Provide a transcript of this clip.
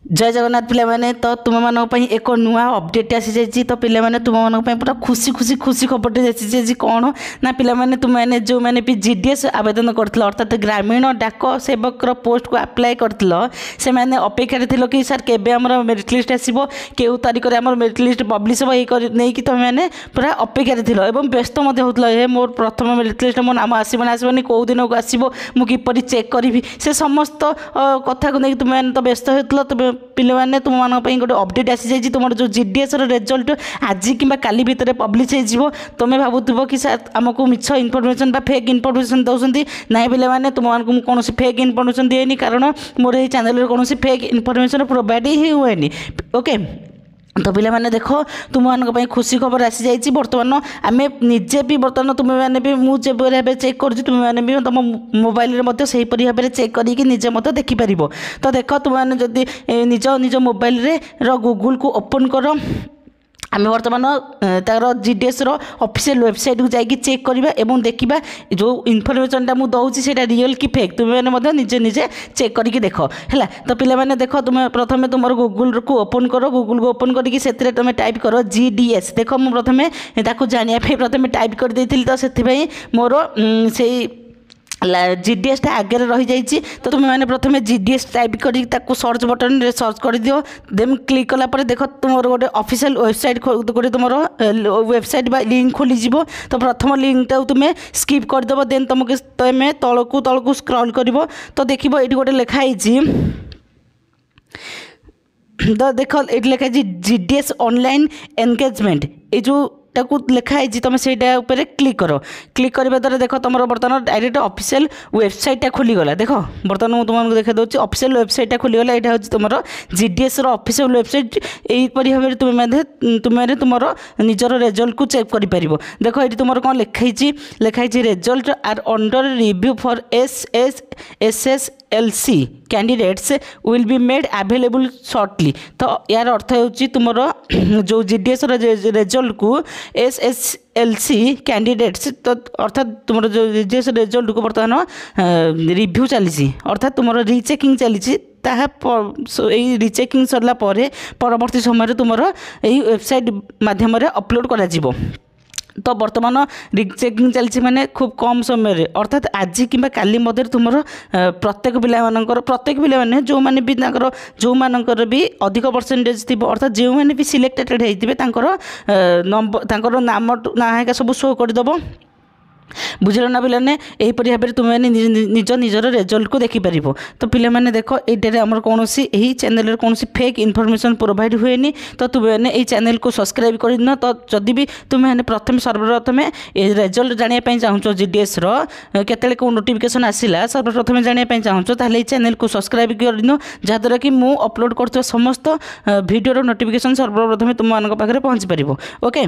जय जगन्नाथ पिलामाने तो तुम मान एक नुआ अपडेट आसी जाइए तो पिलामाने तुम मान पूरा खुशी खुशी खुशी खबर आसी कौन ना पिलामाने तुम मैंने जो मैंने भी जीडीएस आवेदन करथिल अर्थात ग्रामीण डाक सेवक पोस्ट को अप्लाई करथिल से मैंने अपेक्षा थिलो कि सर केबे हमर मेरिट लिस्ट आसीबो केउ तारिख रे हमर मेरिट लिस्ट पब्लिश हो नहीं कि तुम मैंने पूरा अपेक्षा थिलो एवं व्यस्त मध्य होतलो हे मोर प्रथम मेरिट लिस्ट मो नाम आसीबो आसीबोनी को दिन को आसीबो मु किपरि चेक करिवि से समस्त कथा को नहीं तुम मैंने तो व्यस्त होतलो तो पिले तुम मान गोटे अपडेट आसी जाइए तुम जो जीडीएस रिजल्ट आज कि काली भितर पब्लिश हो तुम्हें भावुव कि सर आमको मिछ इनफर्मेशन फेक इनफर्मेशन दौरान ना पिले तुम मानक कौन फेक इनफर्मेशन दिए कारण मोर ये चैनल कौन फेक इनफर्मेशन प्रोवाइड ही हुए ओके। तो पिला माने देखो तुम मान खुशी खबर आसी जाइए बर्तमान आम निजे भी बर्तमान तुम मैंने भी मुझे भाव चेक कर तुम मैंने भी तुम मोबाइल से भाव चेक करके निजे मत देखिपर। तो देख तुम मैंने जदि निज निज मोबाइल गूगल को ओपन कर आम बर्तमान तार जीडीएस ऑफिशियल वेबसाइट को जाकि चेक करवा एवं देखा जो इनफर्मेशनटा मुझे दूसरी से रियल कि फेक तुम मैंने निजे निजे चेक करके देख है। तो पिलाने देख तुम प्रथम तुम गूगल को ओपन कर गूगल को ओपन करके तुम टाइप कर जीडीएस देख मुझे प्रथम जानापी प्रथम टाइप कर देती तो से मोर से जीडीएस आगे रही जाइए। तो तुम मैंने प्रथम जीडीएस टाइप कर सर्च बटन रे सर्च कर दियो देन क्लिक कलापर देख तुम गोटे ऑफिशियल वेबसाइट गोटे तुम वेबसाइट लिंक खोलीज। तो प्रथम लिंकटा तुम्हें स्किप करदेव देन तुमको तुम्हें तलकू तलकू स्क्रॉल कर तो देख ये गोटे लिखाई तो देख ये लिखाई जीडीएस ऑनलाइन एंगेजमेंट ये जो लिखाई तुम से क्लिक कर क्लिक करने द्वारा देख तुम बर्तमान डायरेक्ट ऑफिशियल वेबसाइटा खोलीगला देख बर्तमान मुझे तुमको देखा दूसरी ऑफिशियल वेबसाइटा खोलीगला यहाँ हूँ तुम जीडीएस ऑफिशियल वेबसाइट यहीपरि भाव तुम्हें तुम निजर रिजल्ट को चेक कर देख ये तुम कौन लिखाई result are under review for SSLC candidates will be made available shortly. तो यार अर्थ हो तुम जो जीडीएस रिजल्ट को SSLC कैंडिडेट्स तो अर्थात तुम जो जीडीएस रिजल्ट को बर्तमान रिव्यू चली अर्थात तुम रिचेकिंग चली रिचेकिंग सरला परवर्ती समय तुम यही वेबसाइट माध्यम अपलोड करा जीवो। तो बर्तमान रिचेकिंग चलती माने खूब कम समय अर्थात आज कि काली मध्य तुम प्रत्येक पिला मैंने जो मैंने भी जो मानकर भी अधिक परसेंटेज थी अर्थात जो मैंने भी सिलेक्टेड होते नाम ना सब शो करदेव बुझल ना पिलाने यहीपरि भाव में तुम्हें निज निजर रिजल्ट को देखिपर। तो पिलाने देख ये आमर कौन यही चैनल कौन फेक इनफर्मेशन प्रोवाइड हुए तो तुम्हें यही चैनल को सब्सक्राइब कर दिन। तो जदि भी तुम्हें प्रथम सर्वप्रथम रिजल्ट जानापी चाहूँ जीडीएस केतले कौ नोटिफिकेशन आसला सर्वप्रथम जानापी चाहूँ ताहले चैनल को सब्सक्राइब कर दिन जहाँद्वारा कि मु अपलोड कर समस्त भिडियो नोटिफिकेशन सर्वप्रथम तुम मान पाखे पहुँची पार ओके।